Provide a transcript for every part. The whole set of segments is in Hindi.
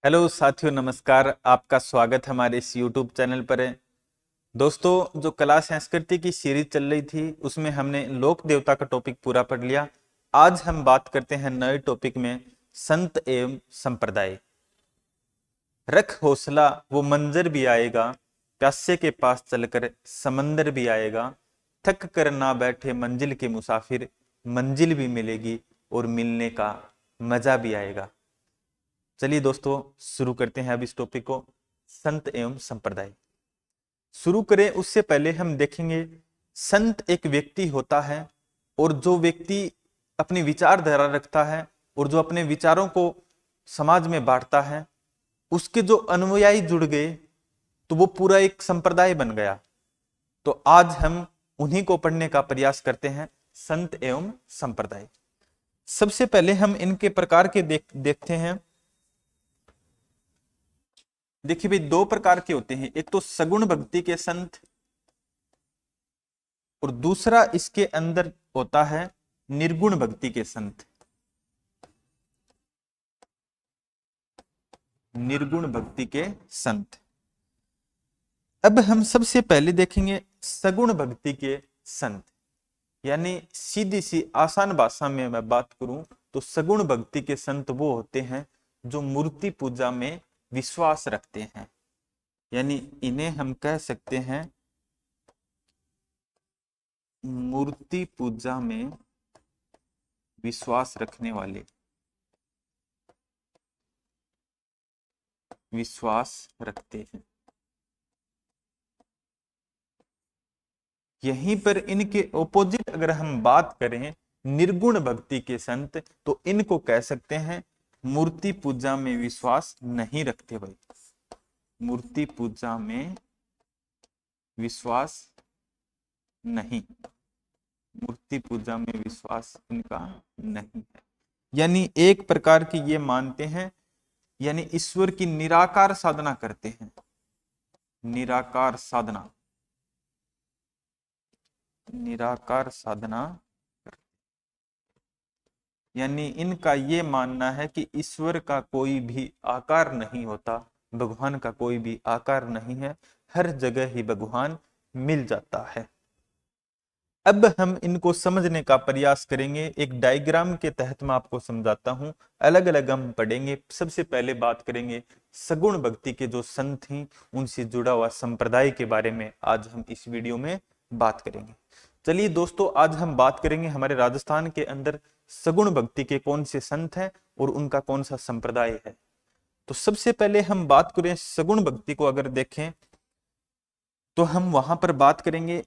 हेलो साथियों, नमस्कार। आपका स्वागत हमारे इस यूट्यूब चैनल पर है। दोस्तों, जो कला संस्कृति की सीरीज चल रही थी उसमें हमने लोक देवता का टॉपिक पूरा पढ़ लिया। आज हम बात करते हैं नए टॉपिक में, संत एवं संप्रदाय। रख हौसला, वो मंजर भी आएगा, प्यासे के पास चलकर समंदर भी आएगा। थक कर ना बैठे मंजिल के मुसाफिर, मंजिल भी मिलेगी और मिलने का मजा भी आएगा। चलिए दोस्तों, शुरू करते हैं अब इस टॉपिक को, संत एवं संप्रदाय। शुरू करें उससे पहले हम देखेंगे, संत एक व्यक्ति होता है और जो व्यक्ति अपनी विचारधारा रखता है और जो अपने विचारों को समाज में बांटता है, उसके जो अनुयायी जुड़ गए तो वो पूरा एक संप्रदाय बन गया। तो आज हम उन्हीं को पढ़ने का प्रयास करते हैं, संत एवं संप्रदाय। सबसे पहले हम इनके प्रकार के देखते हैं। देखिए भाई, दो प्रकार के होते हैं, एक तो सगुण भक्ति के संत और दूसरा इसके अंदर होता है निर्गुण भक्ति के संत। निर्गुण भक्ति के संत। अब हम सबसे पहले देखेंगे सगुण भक्ति के संत। यानी सीधी सी आसान भाषा में मैं बात करूं तो सगुण भक्ति के संत वो होते हैं जो मूर्ति पूजा में विश्वास रखते हैं। यानी इन्हें हम कह सकते हैं मूर्ति पूजा में विश्वास रखने वाले, विश्वास रखते हैं। यहीं पर इनके ऑपोजिट अगर हम बात करें निर्गुण भक्ति के संत, तो इनको कह सकते हैं मूर्ति पूजा में विश्वास नहीं रखते भाई। मूर्ति पूजा में विश्वास नहीं, मूर्ति पूजा में विश्वास इनका नहीं है। यानी एक प्रकार की ये मानते हैं, यानी ईश्वर की निराकार साधना करते हैं। निराकार साधना, निराकार साधना। यानी इनका ये मानना है कि ईश्वर का कोई भी आकार नहीं होता, भगवान का कोई भी आकार नहीं है, हर जगह ही भगवान मिल जाता है। अब हम इनको समझने का प्रयास करेंगे, एक डायग्राम के तहत मैं आपको समझाता हूं। अलग अलग हम पढ़ेंगे। सबसे पहले बात करेंगे सगुण भक्ति के जो संत हैं, उनसे जुड़ा हुआ संप्रदाय के बारे में आज हम इस वीडियो में बात करेंगे। चलिए दोस्तों, आज हम बात करेंगे हमारे राजस्थान के अंदर सगुण भक्ति के कौन से संत हैं और उनका कौन सा संप्रदाय है। तो सबसे पहले हम बात करें सगुण भक्ति को अगर देखें तो हम वहां पर बात करेंगे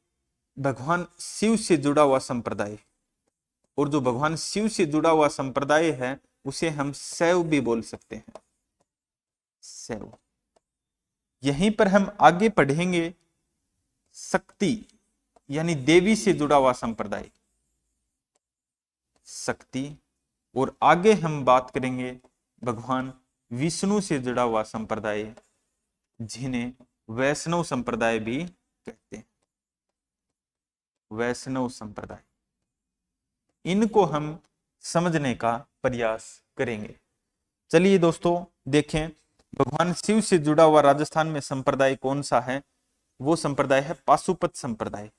भगवान शिव से जुड़ा हुआ संप्रदाय। और जो भगवान शिव से जुड़ा हुआ संप्रदाय है उसे हम शैव भी बोल सकते हैं, शैव। यहीं पर हम आगे पढ़ेंगे शक्ति, यानी देवी से जुड़ा हुआ संप्रदाय, शक्ति। और आगे हम बात करेंगे भगवान विष्णु से जुड़ा हुआ संप्रदाय, जिन्हें वैष्णव संप्रदाय भी कहते हैं, वैष्णव संप्रदाय। इनको हम समझने का प्रयास करेंगे। चलिए दोस्तों देखें, भगवान शिव से जुड़ा हुआ राजस्थान में संप्रदाय कौन सा है। वो संप्रदाय है पाशुपत संप्रदाय,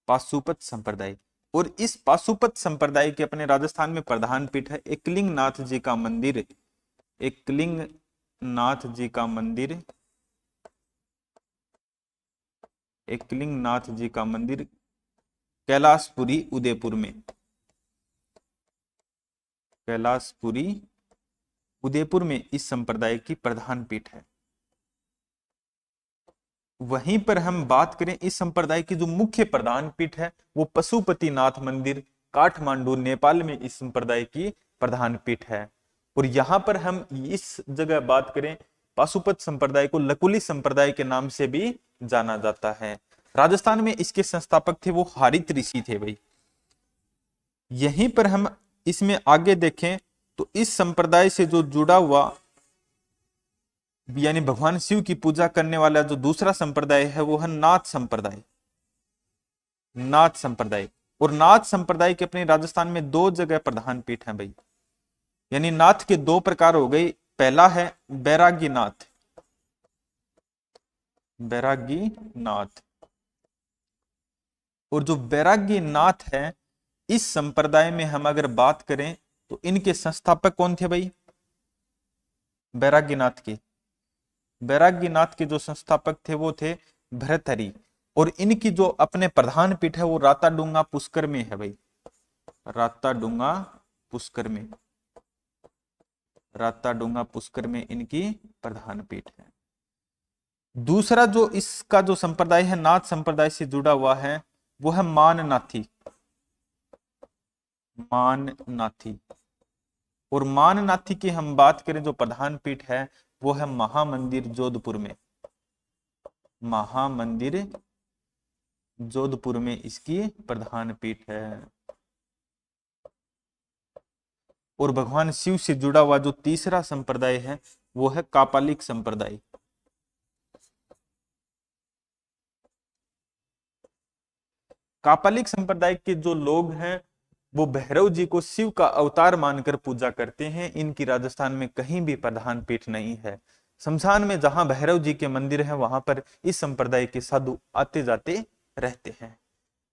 पाशुपत संप्रदाय। और इस पाशुपत संप्रदाय के अपने राजस्थान में प्रधान पीठ है एकलिंग नाथ जी का मंदिर, एकलिंग नाथ जी का मंदिर, एकलिंग नाथ जी का मंदिर कैलाशपुरी उदयपुर में, कैलाशपुरी उदयपुर में इस संप्रदाय की प्रधान पीठ है। वहीं पर हम बात करें इस संप्रदाय की जो मुख्य प्रधान पीठ है वो पशुपतिनाथ मंदिर काठमांडू नेपाल में इस संप्रदाय की प्रधान पीठ है। और यहां पर हम इस जगह बात करें, पाशुपत संप्रदाय को लकुली संप्रदाय के नाम से भी जाना जाता है। राजस्थान में इसके संस्थापक थे वो हारित ऋषि थे भाई। यहीं पर हम इसमें आगे देखें तो इस संप्रदाय से जो जुड़ा हुआ, यानी भगवान शिव की पूजा करने वाला जो दूसरा संप्रदाय है वो है नाथ संप्रदाय, नाथ संप्रदाय। और नाथ संप्रदाय के अपने राजस्थान में दो जगह प्रधान पीठ है भाई। यानी नाथ के दो प्रकार हो गए। पहला है बैरागी नाथ, बैरागी नाथ। और जो बैरागी नाथ है, इस संप्रदाय में हम अगर बात करें तो इनके संस्थापक कौन थे भाई? बैरागी नाथ के, बैरागी नाथ के जो संस्थापक थे वो थे भर्तहरि। और इनकी जो अपने प्रधान पीठ है वो राताडुंगा पुष्कर में है भाई, राताडुंगा पुष्कर में, राताडुंगा पुष्कर में इनकी प्रधान पीठ है। दूसरा जो इसका जो संप्रदाय है नाथ संप्रदाय से जुड़ा हुआ है वो है माननाथी, माननाथी। और माननाथी की हम बात करें जो प्रधान पीठ है वो है महामंदिर जोधपुर में, महामंदिर जोधपुर में इसकी प्रधान पीठ है। और भगवान शिव से जुड़ा हुआ जो तीसरा संप्रदाय है वो है कापालिक संप्रदाय। कापालिक संप्रदाय के जो लोग हैं वो भैरव जी को शिव का अवतार मानकर पूजा करते हैं। इनकी राजस्थान में कहीं भी प्रधान पीठ नहीं है। शमशान में जहां भैरव जी के मंदिर है वहां पर इस संप्रदाय के साधु आते जाते रहते हैं।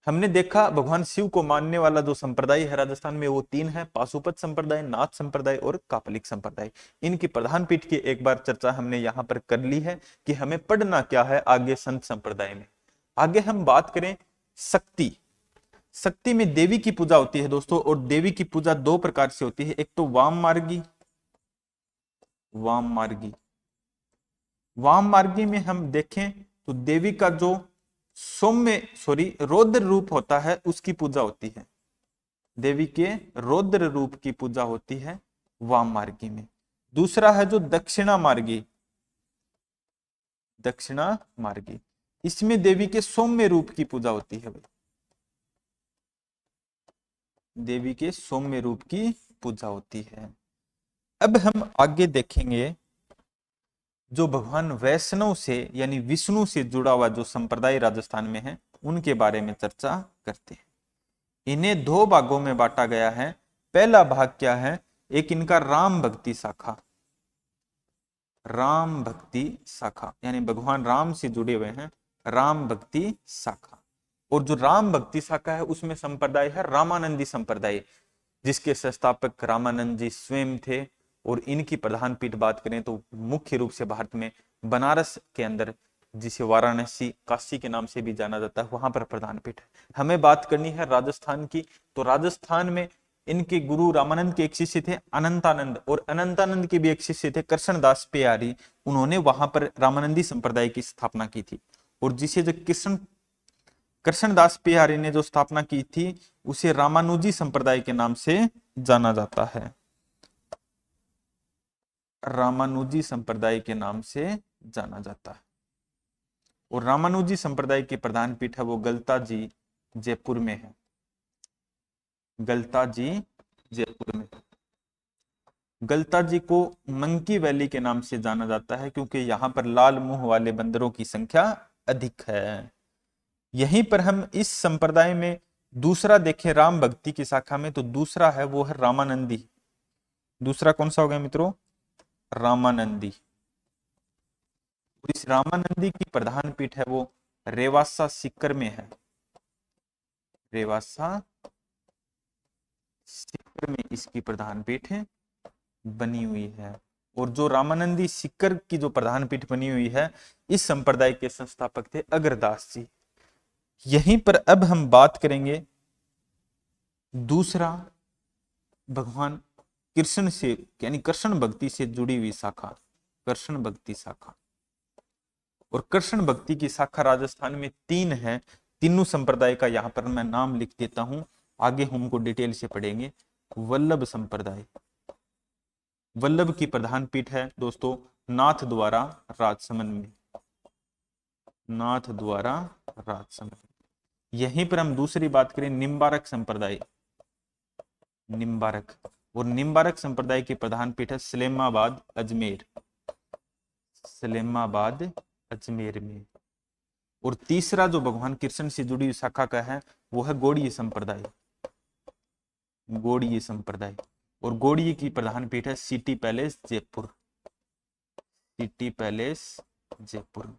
हमने देखा भगवान शिव को मानने वाला जो संप्रदाय है राजस्थान में वो तीन है, पाशुपत संप्रदाय, नाथ संप्रदाय और कापालिक संप्रदाय। इनकी प्रधान पीठ की एक बार चर्चा हमने यहाँ पर कर ली है कि हमें पढ़ना क्या है आगे संत संप्रदाय में। आगे हम बात करें शक्ति। शक्ति में देवी की पूजा होती है दोस्तों, और देवी की पूजा दो प्रकार से होती है। एक तो वाम मार्गी, वाम मार्गी, वाम मार्गी में हम देखें तो देवी का जो रौद्र रूप होता है उसकी पूजा होती है। देवी के रौद्र रूप की पूजा होती है वाम मार्गी में। दूसरा है जो दक्षिणा मार्गी, दक्षिणा मार्गी, इसमें देवी के सौम्य रूप की पूजा होती है भाई, देवी के सौम्य रूप की पूजा होती है। अब हम आगे देखेंगे जो भगवान वैष्णव से यानी विष्णु से जुड़ा हुआ जो संप्रदाय राजस्थान में है उनके बारे में चर्चा करते हैं। इन्हें दो भागों में बांटा गया है। पहला भाग क्या है? एक इनका राम भक्ति शाखा, राम भक्ति शाखा यानी भगवान राम से जुड़े हुए हैं, राम भक्ति शाखा। और जो राम भक्ति शाखा है उसमें संप्रदाय है रामानंदी संप्रदाय, जिसके संस्थापक रामानंद जी स्वयं थे। और इनकी प्रधान पीठ बात करें तो मुख्य रूप से भारत में बनारस के अंदर, जिसे वाराणसी काशी के नाम से भी जाना जाता है, वहां पर प्रधान पीठ है। हमें बात करनी है राजस्थान की, तो राजस्थान में इनके गुरु रामानंद के एक शिष्य थे अनंतानंद, और अनंतानंद के भी एक शिष्य थे कृष्णदास पेयारी। उन्होंने वहां पर रामानंदी संप्रदाय की स्थापना की थी। और जिसे जो कृष्णदास पेयारी ने जो स्थापना की थी उसे रामानुजी संप्रदाय के नाम से जाना जाता है, रामानुजी संप्रदाय के नाम से जाना जाता है। और रामानुजी संप्रदाय की प्रधान पीठ है वो गलता जी जयपुर में है, गलता जी जयपुर में। गलता जी को मंकी वैली के नाम से जाना जाता है क्योंकि यहाँ पर लाल मुंह वाले बंदरों की संख्या अधिक है। यहीं पर हम इस संप्रदाय में दूसरा देखें राम भक्ति की शाखा में, तो दूसरा है वो है रामानंदी। दूसरा कौन सा हो गया मित्रों? रामानंदी। इस रामानंदी की प्रधान पीठ है वो रेवासा सीकर में है, रेवासा सीकर में इसकी प्रधान पीठ बनी हुई है। और जो रामानंदी सीकर की जो प्रधान पीठ बनी हुई है इस संप्रदाय के संस्थापक थे अग्रदास जी। यहीं पर अब हम बात करेंगे दूसरा भगवान कृष्ण से यानी कृष्ण भक्ति से जुड़ी हुई शाखा, कृष्ण भक्ति शाखा। और कृष्ण भक्ति की शाखा राजस्थान में तीन है। तीनों संप्रदाय का यहाँ पर मैं नाम लिख देता हूं, आगे हमको डिटेल से पढ़ेंगे। वल्लभ संप्रदाय, वल्लभ की प्रधान पीठ है दोस्तों नाथ द्वारा राजसमंद में, नाथ द्वारा राजसमंद। यहीं पर हम दूसरी बात करें निम्बारक संप्रदाय, निम्बारक। और निम्बारक संप्रदाय की प्रधान पीठ है सलेमाबाद अजमेर, सलेमाबाद अजमेर में। और तीसरा जो भगवान कृष्ण से जुड़ी हुई शाखा का है वो है गौड़ीय संप्रदाय, गौड़ीय संप्रदाय। और गोड़िये की प्रधान पीठ है city palace Jaipur, city palace Jaipur.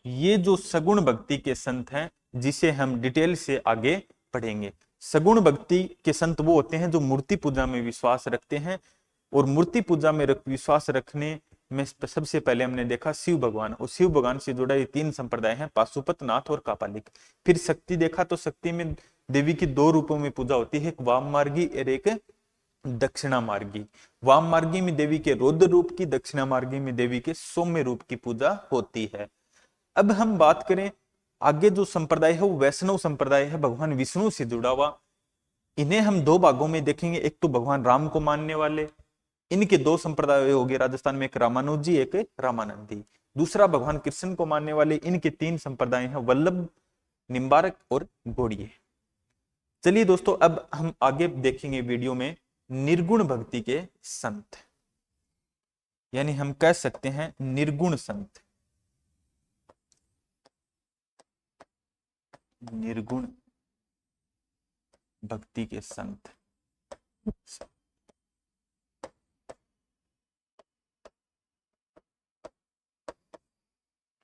ये जो सगुण भक्ति के संत हैं जिसे हम डिटेल से आगे पढ़ेंगे। सगुण भक्ति के संत वो होते हैं जो मूर्ति पूजा में विश्वास रखते हैं, और मूर्ति पूजा में विश्वास रखने में सबसे पहले हमने देखा शिव भगवान, और शिव भगवान से जुड़ा ये तीन संप्रदाय हैं, पाशुपत, नाथ और कापालिक। फिर शक्ति देखा तो शक्ति में देवी की दो रूपों में पूजा होती है, एक वाम मार्गी और एक दक्षिणा मार्गी। वाम मार्गी में देवी के रौद्र रूप की, दक्षिणा मार्गी में देवी के सौम्य रूप की पूजा होती है। अब हम बात करें आगे जो संप्रदाय है वो वैष्णव संप्रदाय है, भगवान विष्णु से जुड़ा हुआ। इन्हें हम दो भागों में देखेंगे, एक तो भगवान राम को मानने वाले, इनके दो संप्रदाय हो गए राजस्थान में, एक रामानुजी एक रामानंदी। दूसरा भगवान कृष्ण को मानने वाले, इनके तीन संप्रदाय हैं, वल्लभ, निम्बारक और गौड़िये। चलिए दोस्तों, अब हम आगे देखेंगे वीडियो में निर्गुण भक्ति के संत, यानी हम कह सकते हैं निर्गुण संत। निर्गुण भक्ति के संत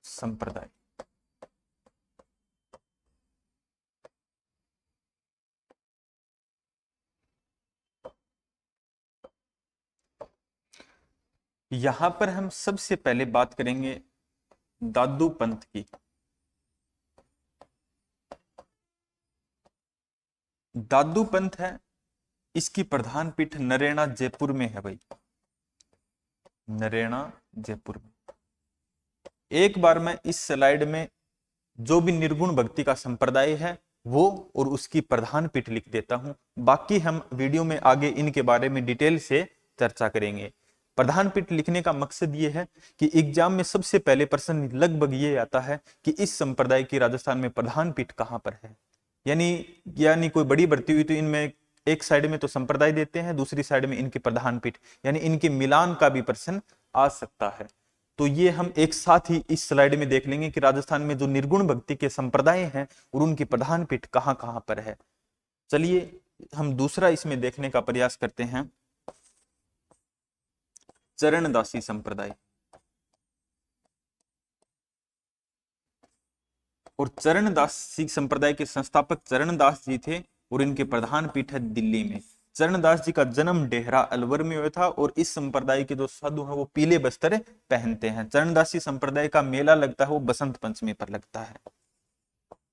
संप्रदाय। यहां पर हम सबसे पहले बात करेंगे दादू पंथ की। दादू पंथ है, इसकी प्रधान पीठ नरेना जयपुर में है भाई, नरेना जयपुर में। एक बार मैं इस स्लाइड में जो भी निर्गुण भक्ति का संप्रदाय है वो और उसकी प्रधान पीठ लिख देता हूं, बाकी हम वीडियो में आगे इनके बारे में डिटेल से चर्चा करेंगे। प्रधान पीठ लिखने का मकसद ये है कि एग्जाम में सबसे पहले प्रश्न लगभग ये आता है कि इस संप्रदाय की राजस्थान में प्रधान पीठ कहां पर है। यानी कोई बड़ी भर्ती हुई तो इनमें एक साइड में तो संप्रदाय देते हैं, दूसरी साइड में इनके प्रधान पीठ, यानी इनके मिलान का भी प्रश्न आ सकता है। तो ये हम एक साथ ही इस स्लाइड में देख लेंगे कि राजस्थान में जो निर्गुण भक्ति के संप्रदाय हैं और उनकी प्रधान पीठ कहां कहां पर है। चलिए हम दूसरा इसमें देखने का प्रयास करते हैं, चरणदासी संप्रदाय। और चरणदासी संप्रदाय के संस्थापक चरणदास जी थे और इनके प्रधान पीठ है दिल्ली में। चरणदास जी का जन्म डेहरा अलवर में हुआ था और इस संप्रदाय के जो साधु हैं वो पीले वस्त्र पहनते हैं। चरणदासी संप्रदाय का मेला लगता है वो बसंत पंचमी पर लगता है।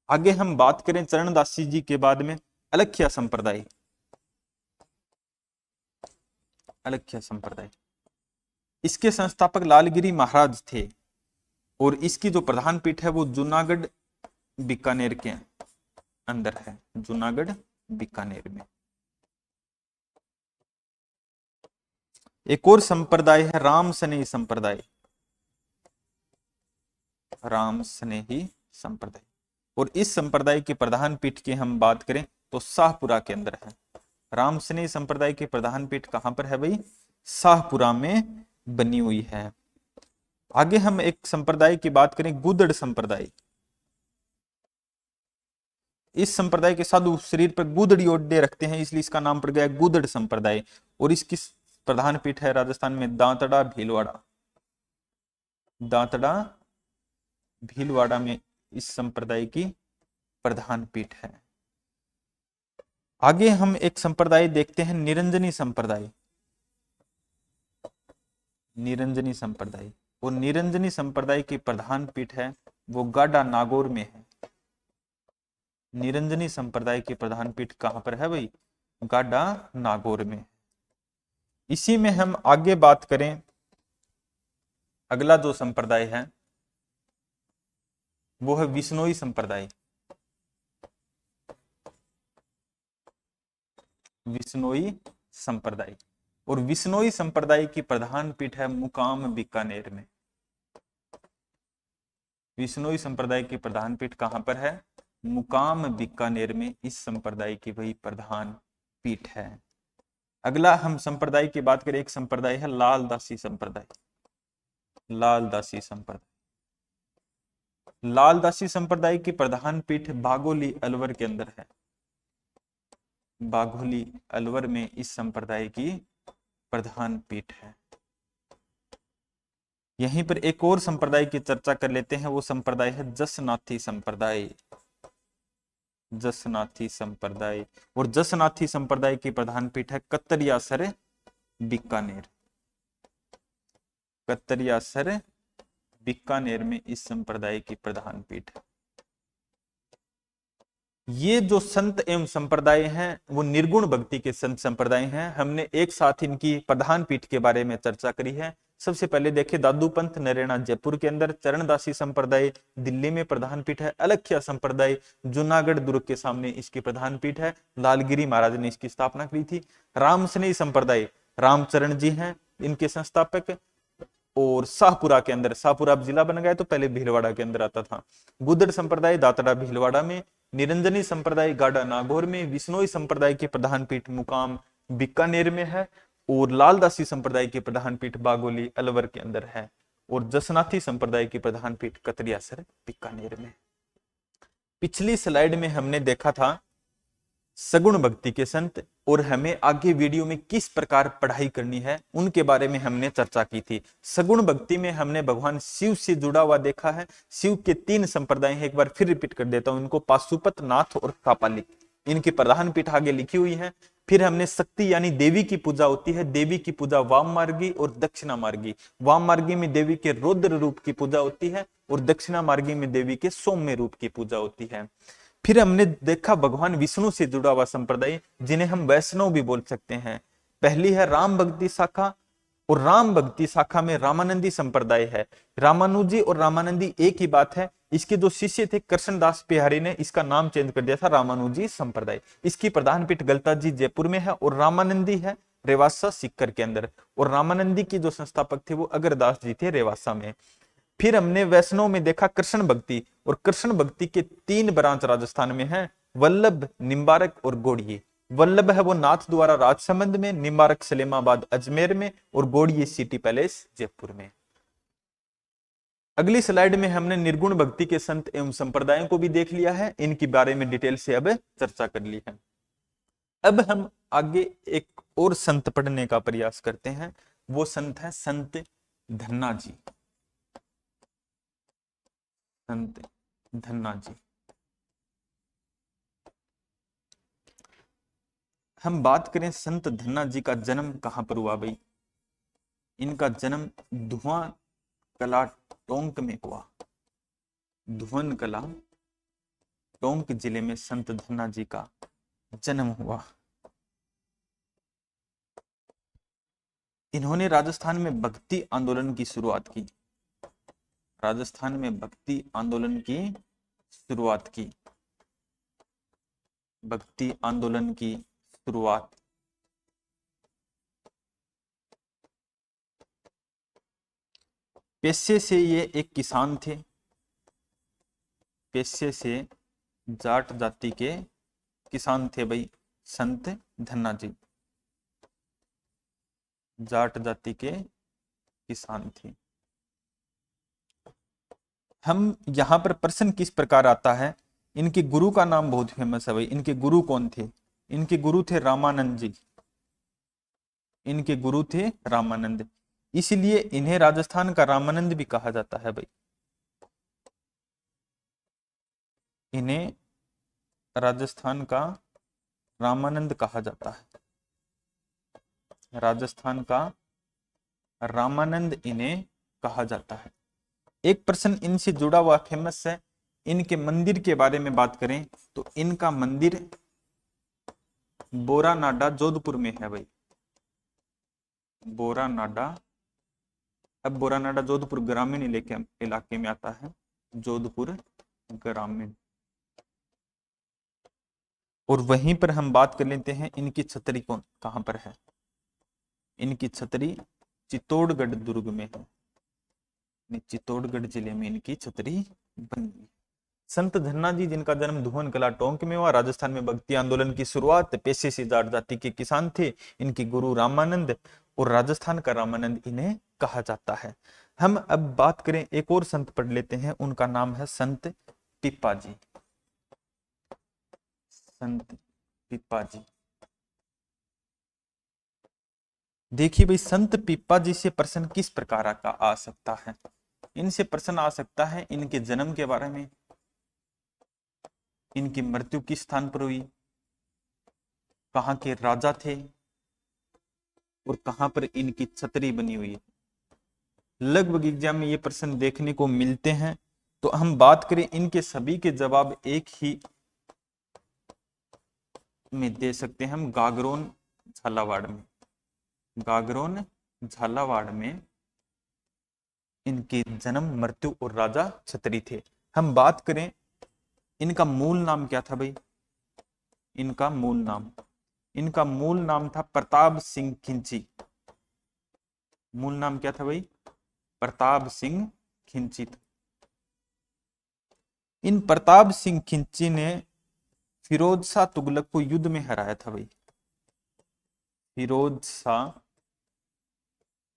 आगे हम बात करें चरणदासी जी के बाद में अलख्या संप्रदाय। अलख्या संप्रदाय, इसके संस्थापक लालगिरी महाराज थे और इसकी जो प्रधान पीठ है वो जूनागढ़ बीकानेर के अंदर है, जूनागढ़ बीकानेर में। एक और संप्रदाय है राम स्नेही संप्रदाय, राम स्नेही संप्रदाय। और इस संप्रदाय की प्रधान पीठ की हम बात करें तो शाहपुरा के अंदर है। राम स्नेही संप्रदाय की प्रधान पीठ कहां पर है भाई, शाहपुरा में बनी हुई है। आगे हम एक संप्रदाय की बात करें गुदड़ संप्रदाय। इस संप्रदाय के साधु शरीर पर गुदड़ी ओढ़े रखते हैं, इसलिए इसका नाम पड़ गया गुदड़ संप्रदाय। और इसकी प्रधान पीठ है राजस्थान में दांतड़ा भीलवाड़ा, दांतड़ा भीलवाड़ा में इस संप्रदाय की प्रधान पीठ है। आगे हम एक संप्रदाय देखते हैं निरंजनी संप्रदाय, निरंजनी संप्रदाय। और निरंजनी संप्रदाय की प्रधान पीठ है वो गाडा नागौर में है। निरंजनी संप्रदाय की प्रधान पीठ कहां पर है भाई, गाडा नागौर में। इसी में हम आगे बात करें, अगला जो संप्रदाय है वो है विश्नोई संप्रदाय। विश्नोई संप्रदाय, और विश्नोई संप्रदाय की प्रधान पीठ है मुकाम बीकानेर में। विश्नोई संप्रदाय की प्रधान पीठ कहां पर है, मुकाम बीकानेर में इस संप्रदाय की वही प्रधान पीठ है। अगला हम संप्रदाय की बात करें, एक संप्रदाय है लालदासी संप्रदाय। लालदासी संप्रदाय, लालदासी संप्रदाय की प्रधान पीठ बागोली अलवर के अंदर है। बाघोली अलवर में इस संप्रदाय की प्रधान पीठ है। यहीं पर एक और संप्रदाय की चर्चा कर लेते हैं, वो संप्रदाय है जसनाथी संप्रदाय। जसनाथी संप्रदाय, और जसनाथी संप्रदाय की प्रधान पीठ है कतरियासर बीकानेर। कतरियासर बीकानेर में इस संप्रदाय की प्रधान पीठ है। ये जो संत एवं संप्रदाय हैं वो निर्गुण भक्ति के संत संप्रदाय हैं। हमने एक साथ इनकी प्रधान पीठ के बारे में चर्चा करी है। सबसे पहले देखिए, दादू पंथ नरेना जयपुर के अंदर, चरणदासी संप्रदाय दिल्ली में प्रधान पीठ है, अलख्या संप्रदाय जूनागढ़ दुर्ग के सामने इसकी प्रधान पीठ है, लालगिरी महाराज ने इसकी स्थापना की थी। रामसनेही संप्रदाय रामचरण जी हैं इनके संस्थापक, और शाहपुरा के अंदर, शाहपुरा अब जिला बन गया तो पहले भीलवाड़ा के अंदर आता था। गुदड़ संप्रदाय दातरा भीलवाड़ा में, निरंजनी संप्रदाय गाड़ा नागौर में, विश्नोई संप्रदाय की प्रधान पीठ मुकाम बीकानेर में है, और लालदासी संप्रदाय की प्रधान पीठ बागोली अलवर के अंदर है, और जसनाथी संप्रदाय की प्रधान पीठ कतरियासर बीकानेर में। पिछली स्लाइड में हमने देखा था सगुण भक्ति के संत, और हमें आगे वीडियो में किस प्रकार पढ़ाई करनी है उनके बारे में हमने चर्चा की थी। सगुण भक्ति में हमने भगवान शिव से जुड़ा हुआ देखा है। शिव के 3 संप्रदाय हैं, एक बार फिर रिपीट कर देता हूं इनको, पाशुपत, नाथ और कापालिक, इनकी प्रधान पीठ आगे लिखी हुई है। फिर हमने शक्ति यानी देवी की पूजा होती है, देवी की पूजा वाम मार्गी और दक्षिणा मार्गी। वाम मार्गी में देवी के रौद्र रूप की पूजा होती है, और दक्षिणा मार्गी में देवी के सौम्य रूप की पूजा होती है। फिर हमने देखा भगवान विष्णु से जुड़ा हुआ संप्रदाय, जिन्हें हम वैष्णव भी बोल सकते हैं। पहली है राम भक्ति शाखा, और राम भक्ति शाखा में रामानंदी संप्रदाय है। रामानुजी और रामानंदी एक ही बात है। इसके जो शिष्य थे कृष्णदास बिहारी ने इसका नाम चेंज कर दिया था रामानुजी संप्रदाय। इसकी प्रधान पीठ गलता जी जयपुर में है, और रामानंदी है रेवासा सीकर के अंदर, और रामानंदी की जो संस्थापक थे वो अगरदास जी थे रेवासा में। फिर हमने वैष्णव में देखा कृष्ण भक्ति, और कृष्ण भक्ति के 3 ब्रांच राजस्थान में हैं, वल्लभ, निम्बारक और गोड़िये। वल्लभ है वो नाथ द्वारा राजसमंद में, निम्बारक सलेमाबाद अजमेर में, और गोड़िये सिटी पैलेस जयपुर में। अगली स्लाइड में हमने निर्गुण भक्ति के संत एवं संप्रदायों को भी देख लिया है, इनके बारे में डिटेल से अब चर्चा कर ली है। अब हम आगे एक और संत पढ़ने का प्रयास करते हैं, वो संत है संत धन्ना जी। संत धन्ना जी, हम बात करें संत धन्ना जी का जन्म कहां पर हुआ भाई। इनका जन्म धुआं कला टोंक में हुआ। धुवन कला टोंक जिले में संत धन्ना जी का जन्म हुआ। इन्होंने राजस्थान में भक्ति आंदोलन की शुरुआत की। राजस्थान में भक्ति आंदोलन की शुरुआत की। भक्ति आंदोलन की शुरुआत पेशे से ये एक किसान थे। पेशे से जाट जाति के किसान थे भाई संत धन्ना जी। जाट जाति के किसान थे। हम यहां पर प्रश्न किस प्रकार आता है, इनके गुरु का नाम बहुत फेमस है भाई। इनके गुरु कौन थे? इनके गुरु थे रामानंद जी। इनके गुरु थे रामानंद, इसलिए इन्हें राजस्थान का रामानंद भी कहा जाता है भाई। इन्हें राजस्थान का रामानंद कहा जाता है। राजस्थान का रामानंद इन्हें कहा जाता है। एक प्रश्न इनसे जुड़ा हुआ फेमस है, इनके मंदिर के बारे में बात करें तो इनका मंदिर बोरानाडा जोधपुर में है भाई। बोरानाडा, अब बोरानाडा जोधपुर ग्रामीण इलाके में आता है, जोधपुर ग्रामीण। और वहीं पर हम बात कर लेते हैं इनकी छतरी कौन कहां पर है। इनकी छतरी चित्तौड़गढ़ दुर्ग में है। चित्तौड़गढ़ जिले में इनकी छतरी बनी। संत धन्ना जी जिनका जन्म धुवन कला टोंक में हुआ, राजस्थान में भक्ति आंदोलन की शुरुआत, पेशे से जाट जाति के किसान थे, इनके गुरु रामानंद, और राजस्थान का रामानंद इन्हें कहा जाता है। हम अब बात करें एक और संत पढ़ लेते हैं, उनका नाम है संत पिप्पा जी। संत पिप्पा जी, देखिए भाई, संत पीपा जी से प्रश्न किस प्रकार का आ सकता है। इनसे प्रश्न आ सकता है इनके जन्म के बारे में, इनकी मृत्यु किस स्थान पर हुई, कहाँ के राजा थे, और कहाँ पर इनकी छतरी बनी हुई है। लगभग एग्जाम में ये प्रश्न देखने को मिलते हैं। तो हम बात करें, इनके सभी के जवाब एक ही में दे सकते हैं हम, गागरोन झालावाड़ में। गागरोन झालावाड़ में इनके जन्म, मृत्यु और राजा छतरी थे। हम बात करें, इनका मूल नाम क्या था भाई। इनका मूल नाम था प्रताप सिंह खिंची। मूल नाम क्या था भाई, प्रताप सिंह खिंची। इन प्रताप सिंह खिंची ने फिरोज शाह तुगलक को युद्ध में हराया था भाई। फिरोज शाह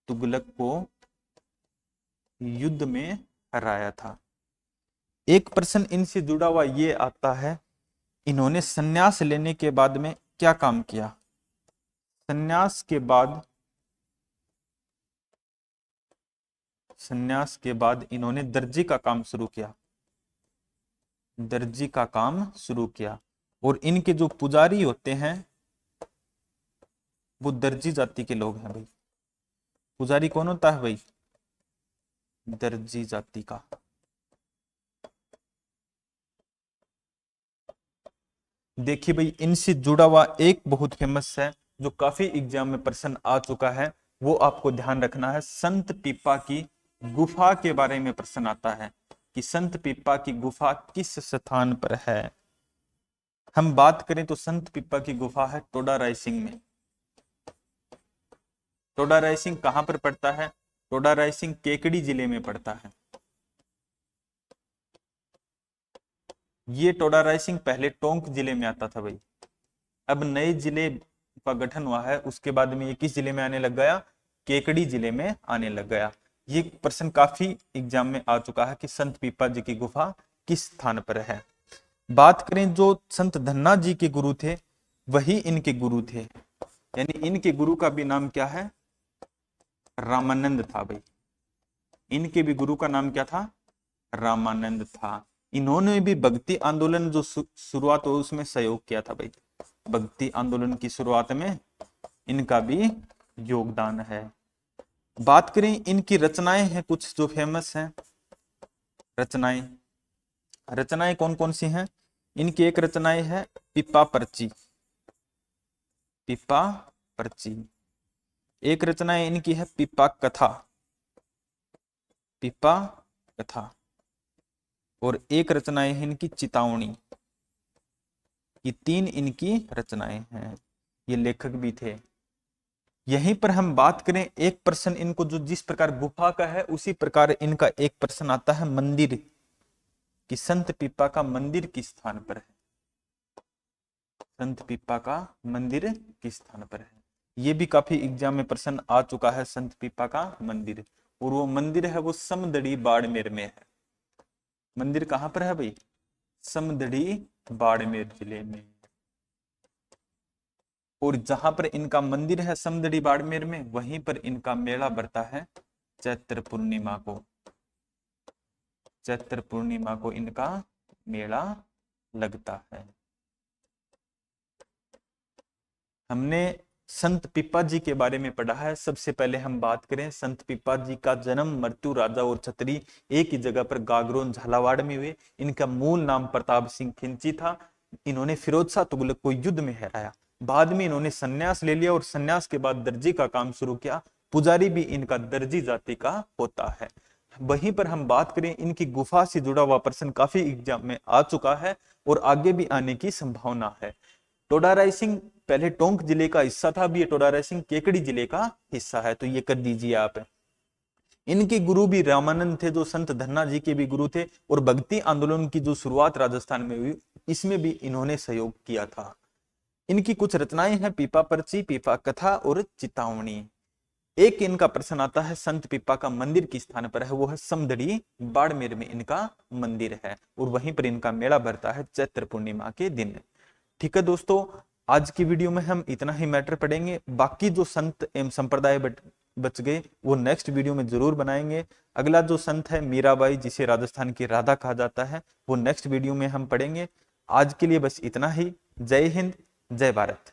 तुगलक को युद्ध में हराया था। एक प्रश्न इनसे जुड़ा हुआ ये आता है, इन्होंने संन्यास लेने के बाद में क्या काम किया। संन्यास के बाद इन्होंने दर्जी का काम शुरू किया। और इनके जो पुजारी होते हैं वो दर्जी जाति के लोग हैं भाई। पुजारी कौन होता है भाई, दर्जी जाति का। देखिए भाई, इनसे जुड़ा हुआ एक बहुत फेमस है जो काफी एग्जाम में प्रश्न आ चुका है, वो आपको ध्यान रखना है। संत पीपा की गुफा के बारे में प्रश्न आता है कि संत पीपा की गुफा किस स्थान पर है। हम बात करें तो संत पीपा की गुफा है टोडा रायसिंह में। टोडा रायसिंह कहां पर पड़ता है, टोडा रायसिंह केकड़ी जिले में पड़ता है। ये टोडा रायसिंह पहले टोंक जिले में आता था भाई, अब नए जिले का गठन हुआ है, उसके बाद में ये किस जिले में आने लग गया, केकड़ी जिले में आने लग गया। ये प्रश्न काफी एग्जाम में आ चुका है कि संत पीपा जी की गुफा किस स्थान पर है। बात करें, जो संत धन्ना जी के गुरु थे वही इनके गुरु थे, यानी इनके गुरु का भी नाम क्या है, रामानंद था भाई। इनके भी गुरु का नाम क्या था, रामानंद था। इन्होंने भी भक्ति आंदोलन जो शुरुआत हो उसमें सहयोग किया था भाई। भक्ति आंदोलन की शुरुआत में इनका भी योगदान है। बात करें, इनकी रचनाएं हैं कुछ जो फेमस हैं। रचनाएं कौन कौन सी हैं, इनकी एक रचनाएं है पिपा पर्ची। एक रचनाएं इनकी है पिपा कथा। और एक रचनाएं है इनकी चितावनी। ये तीन इनकी रचनाएं हैं। ये लेखक भी थे। यहीं पर हम बात करें, एक प्रश्न इनको जो जिस प्रकार गुफा का है उसी प्रकार इनका एक प्रश्न आता है मंदिर कि संत पीपा का मंदिर किस स्थान पर है। संत पीपा का मंदिर किस स्थान पर है, ये भी काफी एग्जाम में प्रश्न आ चुका है। संत पीपा का मंदिर, और वो मंदिर है वो समदड़ी बाड़मेर में है। मंदिर कहां पर है भाई, समदड़ी बाड़मेर जिले में। और जहां पर इनका मंदिर है समदड़ी बाड़मेर में, वहीं पर इनका मेला बढ़ता है चैत्र पूर्णिमा को। चैत्र पूर्णिमा को इनका मेला लगता है। हमने संत पीपा जी के बारे में पढ़ा है। सबसे पहले हम बात करें, संत पीपा जी का जन्म, मृत्यु, राजा और छतरी एक ही जगह पर गागरोन झालावाड़ में हुए। इनका मूल नाम प्रताप सिंह खिंची था। इन्होंने फिरोज शाह तुगलक को युद्ध में हराया। बाद में इन्होंने संन्यास ले लिया और संन्यास के बाद दर्जी का काम शुरू किया। पुजारी भी इनका दर्जी जाति का होता है। वहीं पर हम बात करें, इनकी गुफा से जुड़ा हुआ प्रश्न काफी एग्जाम में आ चुका है और आगे भी आने की संभावना है। टोडा रायसिंह पहले टोंक जिले का हिस्सा था, अब ये टोडा रायसिंह केकड़ी जिले का हिस्सा है, तो ये कर दीजिए आप। इनके गुरु भी रामानंद थे जो संत धन्ना जी के भी गुरु थे, और भक्ति आंदोलन की जो शुरुआत राजस्थान में हुई इसमें भी इन्होंने सहयोग किया था। इनकी कुछ रचनाएं हैं पीपा पर्ची, पीपा कथा और चितावनी। एक इनका प्रश्न आता है संत पीपा का मंदिर किस स्थान पर है, वो है समदड़ी बाड़मेर में इनका मंदिर है, और वहीं पर इनका मेला भरता है चैत्र पूर्णिमा के दिन। ठीक है दोस्तों, आज की वीडियो में हम इतना ही मैटर पढ़ेंगे, बाकी जो संत एवं संप्रदाय बच गए वो नेक्स्ट वीडियो में जरूर बनाएंगे। अगला जो संत है मीराबाई, जिसे राजस्थान की राधा कहा जाता है, वो नेक्स्ट वीडियो में हम पढ़ेंगे। आज के लिए बस इतना ही। जय हिंद, जय भारत।